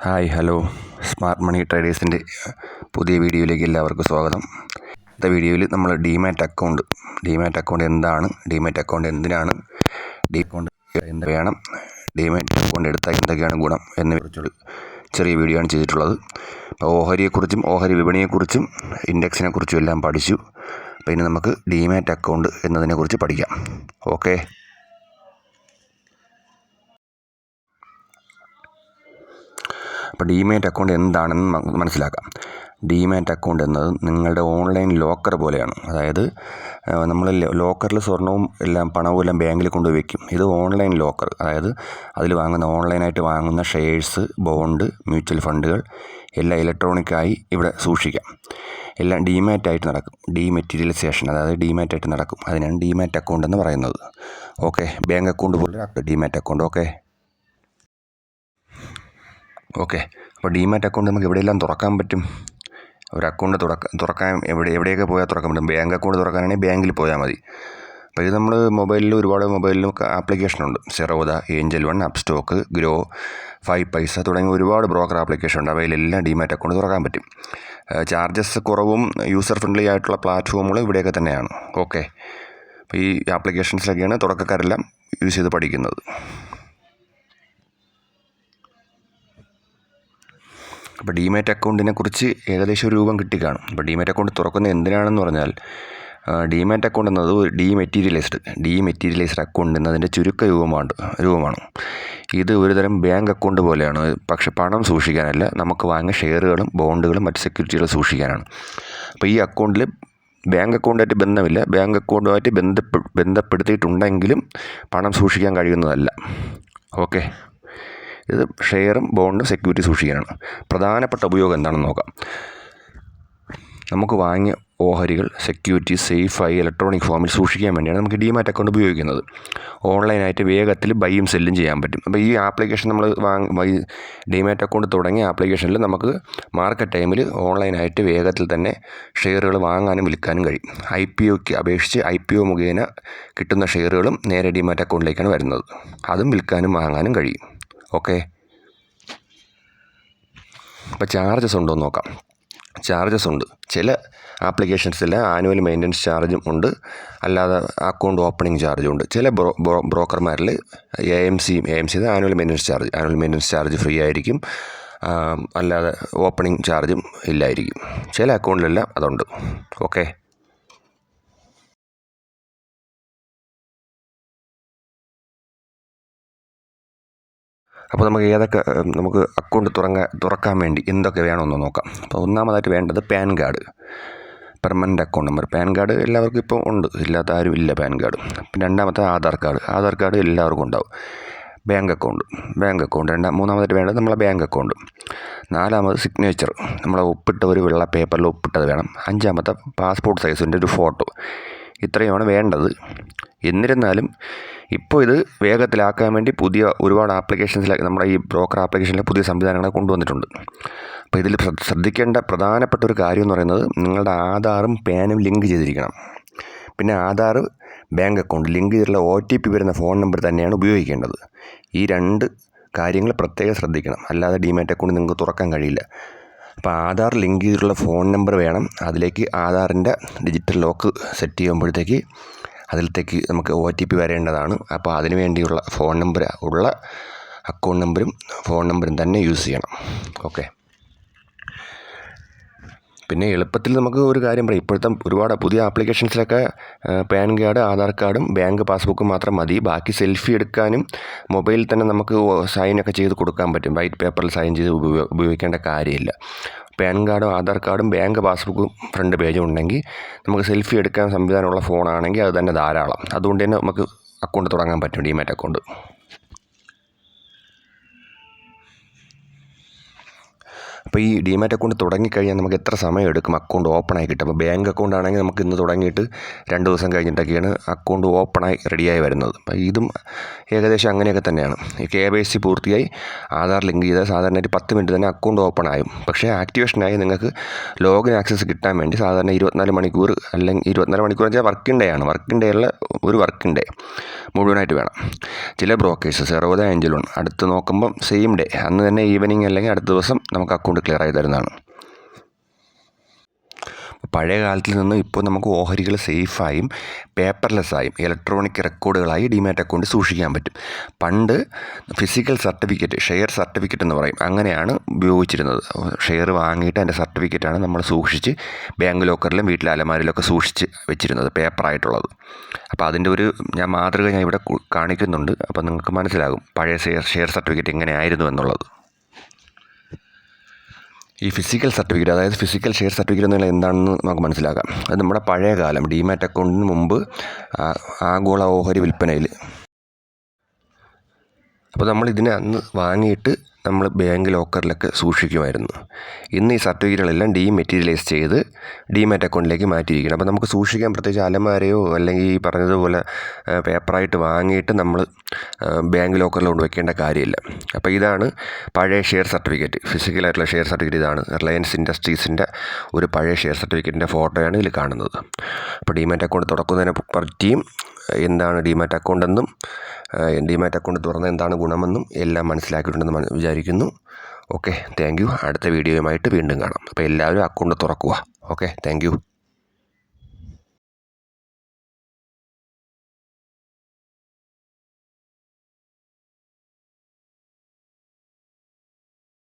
Hello smart money ട്രേഡേഴ്സിൻ്റെ പുതിയ വീഡിയോയിലേക്ക് എല്ലാവർക്കും സ്വാഗതം. ഇന്നത്തെ വീഡിയോയിൽ നമ്മൾ ഡിമാറ്റ് അക്കൗണ്ട് എന്താണ്, ഡിമാറ്റ് അക്കൗണ്ട് എന്തിനാണ്, അക്കൗണ്ട് എന്ത് വേണം, ഡിമാറ്റ് അക്കൗണ്ട് എടുത്താൽ എന്തൊക്കെയാണ് ഗുണം എന്നിവയെക്കുറിച്ചൊരു ചെറിയ വീഡിയോ ആണ് ചെയ്തിട്ടുള്ളത്. അപ്പോൾ ഓഹരിയെക്കുറിച്ചും ഓഹരി വിപണിയെക്കുറിച്ചും ഇൻഡെക്സിനെ കുറിച്ചും എല്ലാം പഠിച്ചു. അപ്പോൾ ഇനി നമുക്ക് ഡിമാറ്റ് അക്കൗണ്ട് എന്നതിനെക്കുറിച്ച് പഠിക്കാം. ഓക്കെ. അപ്പോൾ ഡിമാറ്റ് അക്കൗണ്ട് എന്താണെന്ന് മനസ്സിലാക്കാം. ഡിമാറ്റ് അക്കൗണ്ട് എന്നത് നിങ്ങളുടെ ഓൺലൈൻ ലോക്കർ പോലെയാണ്. അതായത് നമ്മൾ ലോക്കറിൽ സ്വർണവും പണവും എല്ലാം ബാങ്കിൽ കൊണ്ടുപോയി വയ്ക്കും. ഇത് ഓൺലൈൻ ലോക്കർ. അതായത് അതിൽ ഓൺലൈനായിട്ട് വാങ്ങുന്ന ഷെയർസ്, ബോണ്ട്, മ്യൂച്വൽ ഫണ്ടുകൾ എല്ലാം ഇലക്ട്രോണിക്കായി ഇവിടെ സൂക്ഷിക്കാം. എല്ലാം ഡിമാറ്റായിട്ട് നടക്കും. ഡിമെറ്റീരിയലൈസേഷൻ, അതായത് ഡിമാറ്റായിട്ട് നടക്കും. അതിനാണ് ഡിമാറ്റ് അക്കൗണ്ട് എന്ന് പറയുന്നത്. ഓക്കെ. ബാങ്ക് അക്കൗണ്ട് പോലെ ഡിമാറ്റ് അക്കൗണ്ട്. ഓക്കെ. അപ്പോൾ ഡിമാറ്റ് അക്കൗണ്ട് നമുക്ക് എവിടെയെല്ലാം തുറക്കാൻ പറ്റും? ഒരു അക്കൗണ്ട് തുറക്കാൻ എവിടെയൊക്കെ പോയാൽ തുറക്കാൻ പറ്റും? ബാങ്ക് അക്കൗണ്ട് തുറക്കാനാണെങ്കിൽ ബാങ്കിൽ പോയാൽ മതി. അപ്പോൾ ഇത് നമ്മൾ ഒരുപാട് മൊബൈലിലും ആപ്ലിക്കേഷനുണ്ട്. Zerodha, Angel One, Upstox, Groww, 5 paisa തുടങ്ങിയ ഒരുപാട് ബ്രോക്കർ ആപ്ലിക്കേഷൻ ഉണ്ട്. അവയിലെല്ലാം ഡിമാറ്റ് അക്കൗണ്ട് തുറക്കാൻ പറ്റും. ചാർജസ് കുറവും യൂസർ ഫ്രണ്ട്ലി ആയിട്ടുള്ള പ്ലാറ്റ്ഫോമുകൾ ഇവിടെയൊക്കെ തന്നെയാണ്. ഓക്കെ. അപ്പോൾ ഈ ആപ്ലിക്കേഷൻസിലൊക്കെയാണ് തുടക്കക്കാരെല്ലാം യൂസ് ചെയ്ത് പഠിക്കുന്നത്. അപ്പോൾ ഡിമാറ്റ് അക്കൗണ്ടിനെ കുറിച്ച് ഏകദേശം ഒരു രൂപം കിട്ടിക്കാണും. അപ്പോൾ ഡിമാറ്റ് അക്കൗണ്ട് തുറക്കുന്നത് എന്തിനാണെന്ന് പറഞ്ഞാൽ, ഡിമാറ്റ് അക്കൗണ്ട് എന്നത് ഒരു ഡിമെറ്റീരിയലൈസ്ഡ് അക്കൗണ്ട് എന്നതിൻ്റെ ചുരുക്ക രൂപമാണ്. ഇത് ഒരുതരം ബാങ്ക് അക്കൗണ്ട് പോലെയാണ്. പക്ഷേ പണം സൂക്ഷിക്കാനല്ല, നമുക്ക് വാങ്ങിയ ഷെയറുകളും ബോണ്ടുകളും മറ്റ് സെക്യൂരിറ്റികളും സൂക്ഷിക്കാനാണ്. അപ്പോൾ ഈ അക്കൗണ്ടിൽ ബാങ്ക് അക്കൗണ്ടായിട്ട് ബന്ധമില്ല. ബാങ്ക് അക്കൗണ്ടുമായിട്ട് ബന്ധപ്പെടുത്തിയിട്ടുണ്ടെങ്കിലും പണം സൂക്ഷിക്കാൻ കഴിയുന്നതല്ല. ഓക്കെ. ഇത് ഷെയറും ബോണ്ടും സെക്യൂരിറ്റി സൂക്ഷിക്കാനാണ്. പ്രധാനപ്പെട്ട ഉപയോഗം എന്താണെന്ന് നോക്കാം. നമുക്ക് വാങ്ങിയ ഓഹരികൾ, സെക്യൂരിറ്റി സേഫായി ഇലക്ട്രോണിക് ഫോമിൽ സൂക്ഷിക്കാൻ വേണ്ടിയാണ് നമുക്ക് ഡിമാറ്റ് അക്കൗണ്ട് ഉപയോഗിക്കുന്നത്. ഓൺലൈനായിട്ട് വേഗത്തിൽ ബൈയും സെല്ലും ചെയ്യാൻ പറ്റും. അപ്പോൾ ഈ ആപ്ലിക്കേഷൻ ഡിമാറ്റ് അക്കൗണ്ട് തുടങ്ങിയ ആപ്ലിക്കേഷനിൽ നമുക്ക് മാർക്കറ്റ് ടൈമിൽ ഓൺലൈനായിട്ട് വേഗത്തിൽ തന്നെ ഷെയറുകൾ വാങ്ങാനും വിൽക്കാനും കഴിയും. IPOയ്ക്ക് അപേക്ഷിച്ച് IPO മുഖേന കിട്ടുന്ന ഷെയറുകളും നേരെ ഡിമാറ്റ് അക്കൗണ്ടിലേക്കാണ് വരുന്നത്. അതും വിൽക്കാനും വാങ്ങാനും കഴിയും. ഓക്കെ. അപ്പോൾ ചാർജസ് ഉണ്ടോ എന്ന് നോക്കാം. ചാർജസ് ഉണ്ട്. ചില ആപ്ലിക്കേഷൻസിൽ ആനുവൽ മെയിൻ്റനൻസ് ചാർജും ഉണ്ട്, അല്ലാതെ അക്കൗണ്ട് ഓപ്പണിംഗ് ചാർജും ഉണ്ട്. ചില ബ്രോക്കർമാരിൽ AMC annual maintenance charge free ആയിരിക്കും, അല്ലാതെ ഓപ്പണിംഗ് ചാർജും ഇല്ലായിരിക്കും. ചില അക്കൗണ്ടിലെല്ലാം അതുണ്ട്. ഓക്കെ. അപ്പോൾ നമുക്ക് അക്കൗണ്ട് തുറക്കാൻ വേണ്ടി എന്തൊക്കെ വേണമെന്ന് നോക്കാം. അപ്പോൾ ഒന്നാമതായിട്ട് വേണ്ടത് pan card, permanent account number. Pan card എല്ലാവർക്കും ഇപ്പോൾ ഉണ്ട്, ഇല്ലാത്ത ആരും ഇല്ല പാൻ കാർഡ്. പിന്നെ രണ്ടാമത്തെ ആധാർ കാർഡ് എല്ലാവർക്കും ഉണ്ടാവും. Bank account. മൂന്നാമതായിട്ട് വേണ്ടത് നമ്മളെ ബാങ്ക് അക്കൗണ്ട്. നാലാമത് സിഗ്നേച്ചർ, നമ്മളെ ഒരു വെള്ള പേപ്പറിൽ ഒപ്പിട്ടത് വേണം. അഞ്ചാമത്തെ പാസ്പോർട്ട് സൈസിൻ്റെ ഒരു ഫോട്ടോ. ഇത്രയുമാണ് വേണ്ടത്. എന്നിരുന്നാലും ഇപ്പോൾ ഇത് വേഗത്തിലാക്കാൻ വേണ്ടി ഒരുപാട് നമ്മുടെ ഈ ബ്രോക്കർ ആപ്ലിക്കേഷനിൽ പുതിയ സംവിധാനങ്ങൾ കൊണ്ടുവന്നിട്ടുണ്ട്. അപ്പോൾ ഇതിൽ ശ്രദ്ധിക്കേണ്ട പ്രധാനപ്പെട്ട ഒരു കാര്യം എന്ന് പറയുന്നത്, നിങ്ങളുടെ ആധാറും പാനും ലിങ്ക് ചെയ്തിരിക്കണം. പിന്നെ ആധാർ, ബാങ്ക് അക്കൗണ്ട് ലിങ്ക് ചെയ്തിട്ടുള്ള OTP വരുന്ന ഫോൺ നമ്പർ തന്നെയാണ് ഉപയോഗിക്കേണ്ടത്. ഈ 2 കാര്യങ്ങൾ പ്രത്യേകം ശ്രദ്ധിക്കണം. അല്ലാതെ ഡിമാറ്റ് അക്കൗണ്ട് നിങ്ങൾക്ക് തുറക്കാൻ കഴിയില്ല. അപ്പോൾ ആധാർ ലിങ്ക് ചെയ്തിട്ടുള്ള ഫോൺ നമ്പർ വേണം. അതിലേക്ക് ആധാറിൻ്റെ ഡിജിറ്റൽ ലോക്ക് സെറ്റ് ചെയ്യുമ്പോഴത്തേക്ക് അതിലത്തേക്ക് നമുക്ക് OTP വരേണ്ടതാണ്. അപ്പോൾ അതിന് വേണ്ടിയുള്ള അക്കൗണ്ട് നമ്പറും ഫോൺ നമ്പറും തന്നെ യൂസ് ചെയ്യണം. ഓക്കെ. പിന്നെ എളുപ്പത്തിൽ നമുക്ക് ഒരു കാര്യം പറയാം. ഇപ്പോഴത്തെ ഒരുപാട് പുതിയ ആപ്ലിക്കേഷൻസിലൊക്കെ പാൻ കാർഡ്, ആധാർ കാർഡും ബാങ്ക് പാസ്ബുക്കും മാത്രം മതി. ബാക്കി സെൽഫി എടുക്കാനും മൊബൈലിൽ തന്നെ നമുക്ക് സൈനൊക്കെ ചെയ്ത് കൊടുക്കാൻ പറ്റും. വൈറ്റ് പേപ്പറിൽ സൈൻ ചെയ്ത് ഉപയോഗിക്കേണ്ട കാര്യമില്ല. പാൻ കാർഡും ആധാർ കാർഡും ബാങ്ക് പാസ്ബുക്കും ഫ്രണ്ട് പേജും ഉണ്ടെങ്കിൽ നമുക്ക് സെൽഫി എടുക്കാൻ സംവിധാനമുള്ള ഫോണാണെങ്കിൽ അത് തന്നെ ധാരാളം. അതുകൊണ്ട് തന്നെ നമുക്ക് അക്കൗണ്ട് തുടങ്ങാൻ പറ്റും, ഡിമാറ്റ് അക്കൗണ്ട്. അപ്പോൾ ഈ ഡിമാറ്റ് അക്കൗണ്ട് തുടങ്ങിക്കഴിഞ്ഞാൽ നമുക്ക് എത്ര സമയം എടുക്കും അക്കൗണ്ട് ഓപ്പണായി കിട്ടും? അപ്പോൾ ബാങ്ക് അക്കൗണ്ട് ആണെങ്കിൽ നമുക്ക് ഇന്ന് തുടങ്ങിയിട്ട് 2 ദിവസം കഴിഞ്ഞിട്ടൊക്കെയാണ് അക്കൗണ്ട് ഓപ്പണായി റെഡിയായി വരുന്നത്. അപ്പോൾ ഇതും ഏകദേശം അങ്ങനെയൊക്കെ തന്നെയാണ്. ഈ KYC പൂർത്തിയായി ആധാർ ലിങ്ക് ചെയ്താൽ സാധാരണയായിട്ട് 10 മിനിറ്റ് തന്നെ അക്കൗണ്ട് ഓപ്പൺ ആയും. പക്ഷേ ആക്ടിവേഷനായി നിങ്ങൾക്ക് ലോഗിൻ ആക്സസ് കിട്ടാൻ വേണ്ടി സാധാരണ 24 മണിക്കൂർ അല്ലെങ്കിൽ 24 മണിക്കൂർ വെച്ചാൽ വർക്കിംഗ് ഡേ ആണ്. വർക്കിംഗ് ഡേ ഉള്ള ഒരു വർക്കിംഗ് ഡേ മുഴുവനായിട്ട് വേണം. ചില ബ്രോക്കേഴ്സ് സെറോദ ഏഞ്ചലും അടുത്ത് നോക്കുമ്പം സെയിം ഡേ അന്ന് തന്നെ ഈവനിങ് അല്ലെങ്കിൽ അടുത്ത ദിവസം നമുക്ക് അക്കൗണ്ട് ക്ലിയർ ആയി തരുന്നതാണ്. പഴയ കാലത്തിൽ നിന്ന് ഇപ്പോൾ നമുക്ക് ഓഹരികൾ സേഫായും പേപ്പർലെസ്സായും ഇലക്ട്രോണിക് റെക്കോർഡുകളായി ഡിമാറ്റ് അക്കൗണ്ട് സൂക്ഷിക്കാൻ പറ്റും. പണ്ട് ഫിസിക്കൽ സർട്ടിഫിക്കറ്റ്, ഷെയർ സർട്ടിഫിക്കറ്റ് എന്ന് പറയും, അങ്ങനെയാണ് ഉപയോഗിച്ചിരുന്നത്. ഷെയർ വാങ്ങിയിട്ട് അതിൻ്റെ സർട്ടിഫിക്കറ്റാണ് നമ്മൾ സൂക്ഷിച്ച് ബാങ്ക് ലോക്കറിലും വീട്ടിലെ അലമാരിലൊക്കെ സൂക്ഷിച്ച് വെച്ചിരുന്നത്, പേപ്പറായിട്ടുള്ളത്. അപ്പോൾ അതിൻ്റെ ഒരു മാതൃക ഞാൻ ഇവിടെ കാണിക്കുന്നുണ്ട്. അപ്പോൾ നിങ്ങൾക്ക് മനസ്സിലാകും പഴയ ഷെയർ സർട്ടിഫിക്കറ്റ് എങ്ങനെയായിരുന്നു എന്നുള്ളത്. ഈ ഫിസിക്കൽ സർട്ടിഫിക്കറ്റ്, അതായത് ഫിസിക്കൽ ഷെയർ സർട്ടിഫിക്കറ്റ് എന്നുള്ള എന്താണെന്ന് നമുക്ക് മനസ്സിലാക്കാം. അത് നമ്മുടെ പഴയ കാലം ഡിമാറ്റ് അക്കൗണ്ടിന് മുമ്പ് ആഗോള ഓഹരി വിൽപ്പനയിൽ. അപ്പോൾ നമ്മളിതിനെ അന്ന് വാങ്ങിയിട്ട് നമ്മൾ ബാങ്ക് ലോക്കറിലൊക്കെ സൂക്ഷിക്കുമായിരുന്നു. ഇന്ന് ഈ സർട്ടിഫിക്കറ്റുകളെല്ലാം ഡീമെറ്റീരിയലൈസ് ചെയ്ത് ഡിമാറ്റ് അക്കൗണ്ടിലേക്ക് മാറ്റിയിരിക്കണം. അപ്പോൾ നമുക്ക് സൂക്ഷിക്കാൻ പ്രത്യേകിച്ച് അലമാരയോ അല്ലെങ്കിൽ ഈ പറഞ്ഞതുപോലെ പേപ്പറായിട്ട് വാങ്ങിയിട്ട് നമ്മൾ ബാങ്ക് ലോക്കറിൽ കൊണ്ട് വെക്കേണ്ട കാര്യമില്ല. അപ്പോൾ ഇതാണ് പഴയ ഷെയർ സർട്ടിഫിക്കറ്റ്, ഫിസിക്കലായിട്ടുള്ള ഷെയർ സർട്ടിഫിക്കറ്റ്. ഇതാണ് റിലയൻസ് ഇൻഡസ്ട്രീസിൻ്റെ ഒരു പഴയ ഷെയർ സർട്ടിഫിക്കറ്റിൻ്റെ ഫോട്ടോയാണ് ഇതിൽ കാണുന്നത്. അപ്പോൾ ഡിമാറ്റ് അക്കൗണ്ട് തുറക്കുന്നതിനെ പറ്റിയും എന്താണ് ഡിമാറ്റ് അക്കൗണ്ടെന്നും ഡിമാറ്റ് അക്കൗണ്ട് തുറന്ന എന്താണ് ഗുണമെന്നും എല്ലാം മനസ്സിലാക്കിയിട്ടുണ്ടെന്ന് വിചാരിക്കുന്നു. Okay, thank you. അടുത്ത വീഡിയോയുമായിട്ട് വീണ്ടും കാണാം. അപ്പോൾ എല്ലാവരും അക്കൗണ്ട് തുറക്കുക. Okay, thank you.